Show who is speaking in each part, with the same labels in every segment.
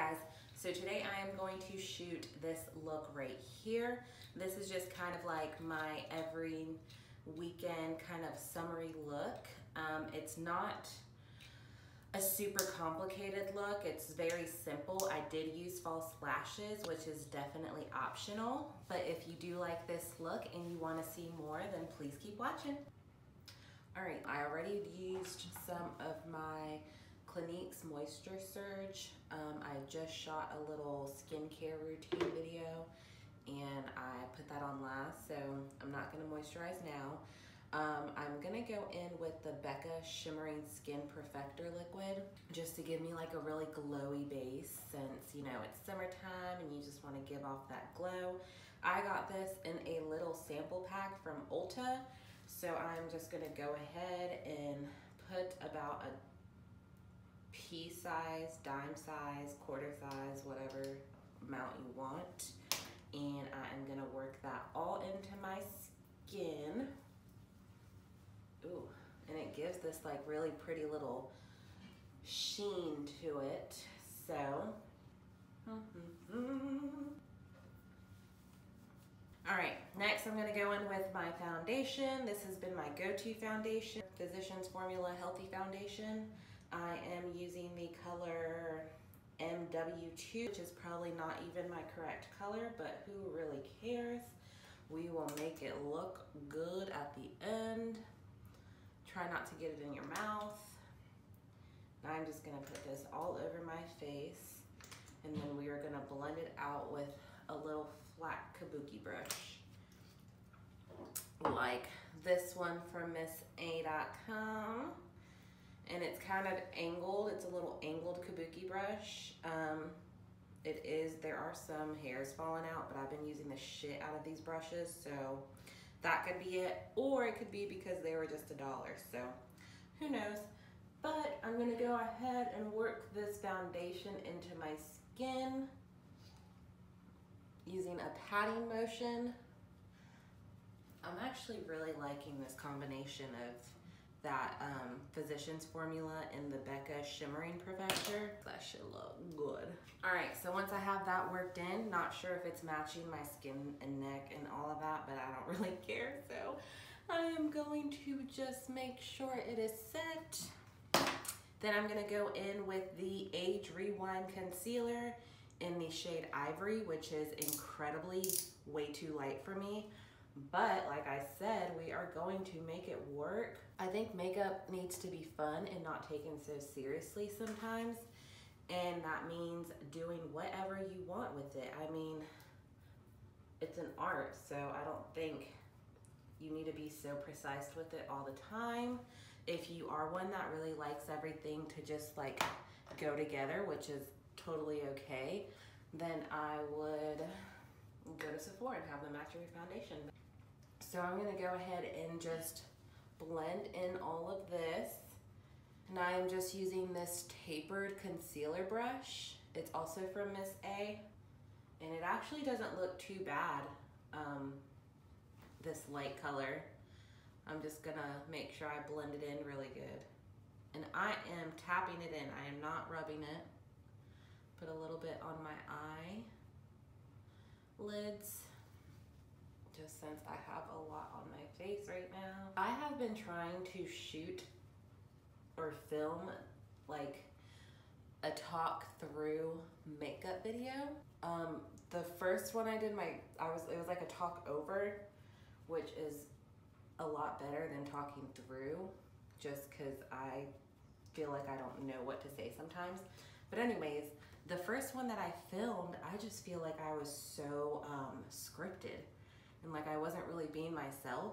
Speaker 1: guys, so today I am going to shoot this look right here. This is just kind of like my every weekend kind of summery look. It's not a super complicated look. It's very simple. I did use false lashes, which is definitely optional, but if you do like this look and you want to see more, then please keep watching. All right, I already used some of my Clinique's Moisture Surge. I just shot a little skincare routine video and I put that on last, so I'm not gonna moisturize now. I'm gonna go in with the Becca Shimmering Skin Perfector Liquid just to give me like a really glowy base, since you know it's summertime and you just wanna give off that glow. I got this in a little sample pack from Ulta, so I'm just gonna go ahead and put about a pea size, dime size, quarter size, whatever amount you want. And I am gonna work that all into my skin. Ooh, and it gives this like really pretty little sheen to it. So, all right, next I'm gonna go in with my foundation. This has been my go-to foundation, Physicians Formula Healthy Foundation. I am using the color MW2, which is probably not even my correct color, but who really cares? We will make it look good at the end. Try not to get it in your mouth. Now I'm just gonna put this all over my face, and then we are gonna blend it out with a little flat kabuki brush, like this one from MissA.com. And it's kind of angled. It's a little angled kabuki brush. There are some hairs falling out, but I've been using the shit out of these brushes, so that could be it. Or it could be because they were just $1, so who knows. But I'm gonna go ahead and work this foundation into my skin using a patting motion. I'm actually really liking this combination of that Physicians Formula and the Becca Shimmering Perfector. That should look good. All right, so once I have that worked in, not sure if it's matching my skin and neck and all of that, but I don't really care. So I am going to just make sure it is set. Then I'm gonna go in with the Age Rewind Concealer in the shade Ivory, which is incredibly way too light for me. But like I said, we are going to make it work. I think makeup needs to be fun and not taken so seriously sometimes. And that means doing whatever you want with it. I mean, it's an art, so I don't think you need to be so precise with it all the time. If you are one that really likes everything to just like go together, which is totally okay, then I would go to Sephora and have them match your foundation. So I'm gonna go ahead and just blend in all of this. And I am just using this tapered concealer brush. It's also from MissA, and it actually doesn't look too bad, this light color. I'm just gonna make sure I blend it in really good. And I am tapping it in, I am not rubbing it. Put a little bit on my eye lids, just since I have a lot on my face right now. I have been trying to shoot or film like a talk through makeup video. The first one I did, it was like a talk over, which is a lot better than talking through, just cause I feel like I don't know what to say sometimes. But anyways, the first one that I filmed, I just feel like I was so scripted. And like I wasn't really being myself.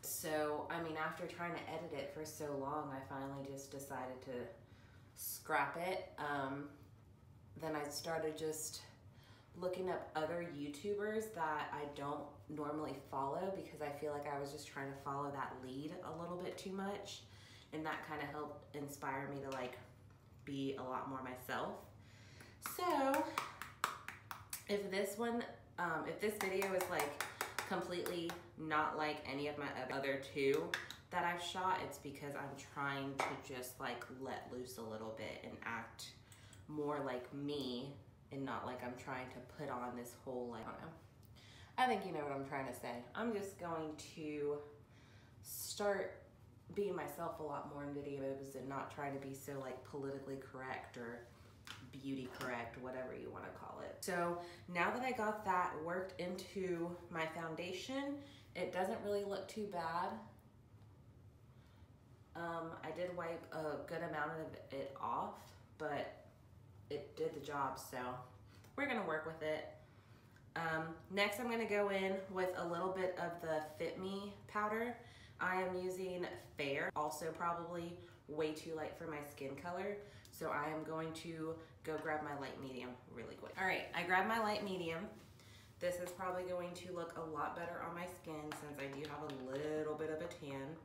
Speaker 1: So, I mean, after trying to edit it for so long, I finally just decided to scrap it. Then I started just looking up other YouTubers that I don't normally follow, because I feel like I was just trying to follow that lead a little bit too much. And that kind of helped inspire me to like be a lot more myself. So, if this video is like completely not like any of my other two that I've shot, it's because I'm trying to just like let loose a little bit and act more like me and not like I'm trying to put on this whole, like, I don't know. I think you know what I'm trying to say. I'm just going to start being myself a lot more in videos and not trying to be so like politically correct or beauty correct, whatever you want to call it. So now that I got that worked into my foundation, it doesn't really look too bad. I did wipe a good amount of it off, but it did the job, so we're gonna work with it. Next I'm gonna go in with a little bit of the Fit Me powder. I am using Fair, also probably way too light for my skin color, so I am going to go grab my light medium really quick. All right, I grabbed my light medium. This is probably going to look a lot better on my skin since I do have a little bit of a tan.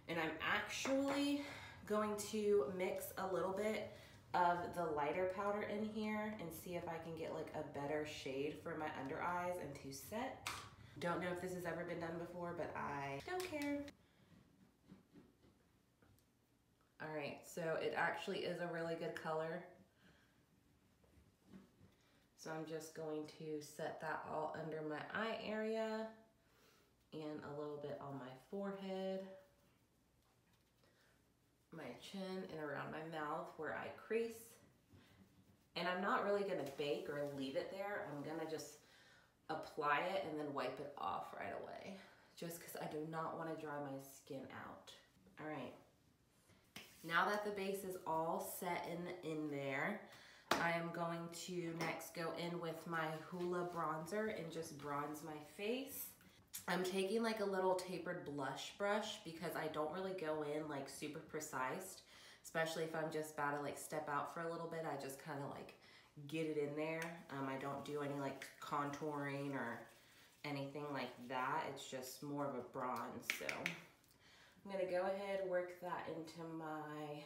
Speaker 1: And I'm actually going to mix a little bit of the lighter powder in here and see if I can get like a better shade for my under eyes and to set. Don't know if this has ever been done before, but I don't care. All right, so it actually is a really good color. So I'm just going to set that all under my eye area and a little bit on my forehead, my chin, and around my mouth where I crease. And I'm not really gonna bake or leave it there. I'm gonna just apply it and then wipe it off right away, just because I do not want to dry my skin out. All right, now that the base is all set in there, I am going to next go in with my Hoola bronzer and just bronze my face. I'm taking like a little tapered blush brush because I don't really go in like super precise, especially if I'm just about to like step out for a little bit. I just kind of like get it in there. I don't do any like contouring or anything like that. It's just more of a bronze. So I'm gonna go ahead, work that into my,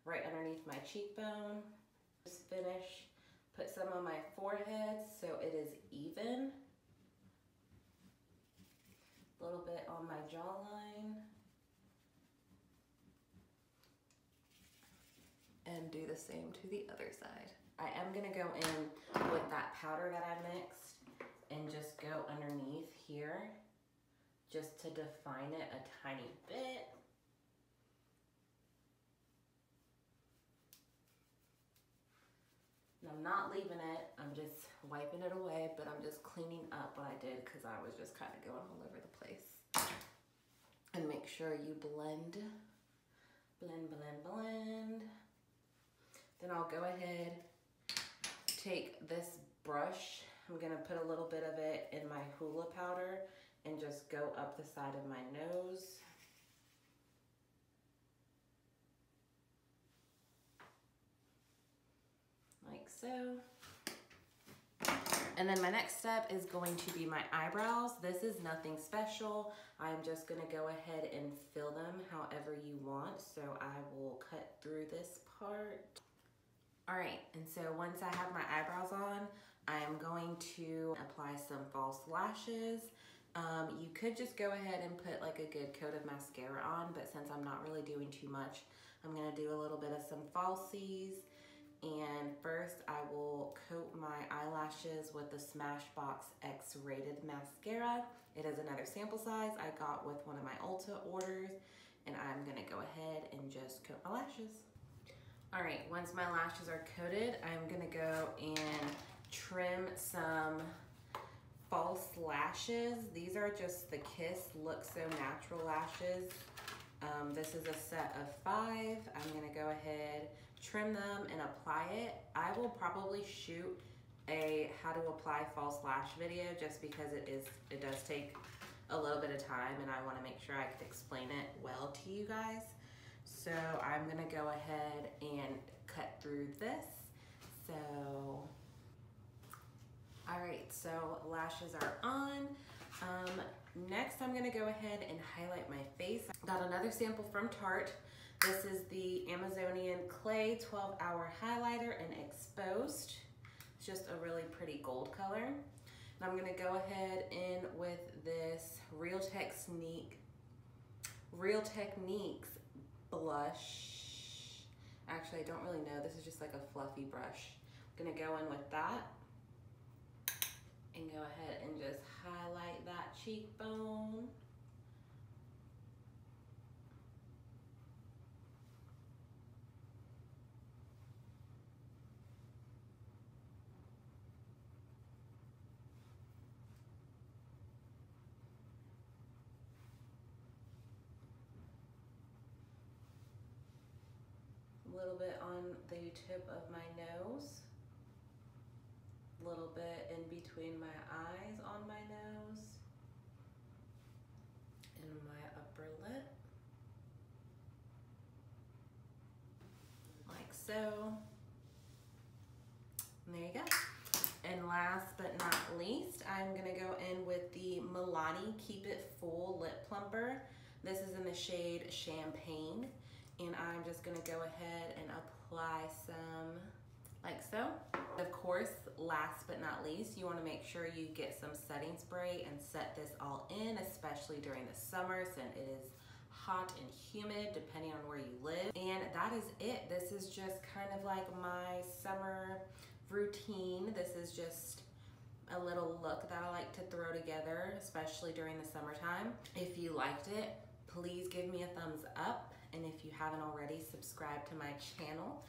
Speaker 1: right underneath my cheekbone. Just finish, put some on my forehead so it is even. A little bit on my jawline. And do the same to the other side. I am gonna go in with that powder that I mixed and just go underneath here just to define it a tiny bit. And I'm not leaving it, I'm just wiping it away, but I'm just cleaning up what I did because I was just kind of going all over the place. And make sure you blend, blend, blend, blend. Then I'll go ahead, take this brush, I'm gonna put a little bit of it in my Hoola powder and just go up the side of my nose. Like so. And then my next step is going to be my eyebrows. This is nothing special. I'm just gonna go ahead and fill them however you want. So I will cut through this part. All right, and so once I have my eyebrows on, I am going to apply some false lashes. You could just go ahead and put like a good coat of mascara on, but since I'm not really doing too much, I'm gonna do a little bit of some falsies. And first I will coat my eyelashes with the Smashbox X-Rated mascara. It is another sample size I got with one of my Ulta orders, and I'm gonna go ahead and just coat my lashes. All right, once my lashes are coated, I'm gonna go and trim some false lashes. These are just the Kiss Look So Natural lashes. This is a set of 5. I'm gonna go ahead, trim them and apply it. I will probably shoot a how to apply false lash video just because it does take a little bit of time and I wanna make sure I could explain it well to you guys. So I'm gonna go ahead and cut through this. So, all right, so lashes are on. Next I'm gonna go ahead and highlight my face. Got another sample from Tarte. This is the Amazonian Clay 12-Hour Highlighter in Exposed. It's just a really pretty gold color. And I'm gonna go ahead in with this Real Techniques blush. Actually, I don't really know. This is just like a fluffy brush. I'm gonna go in with that and go ahead and just highlight that cheekbone. A little bit on the tip of my nose. A little bit in between my eyes on my nose. And my upper lip. Like so. And there you go. And last but not least, I'm gonna go in with the Milani Keep It Full Lip Plumper. This is in the shade Champagne. And I'm just gonna go ahead and apply some like so. Of course, last but not least, you wanna make sure you get some setting spray and set this all in, especially during the summer since it is hot and humid depending on where you live. And that is it. This is just kind of like my summer routine. This is just a little look that I like to throw together, especially during the summertime. If you liked it, please give me a thumbs up. And if you haven't already, subscribe to my channel.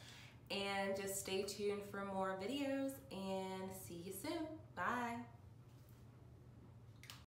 Speaker 1: And just stay tuned for more videos and see you soon. Bye.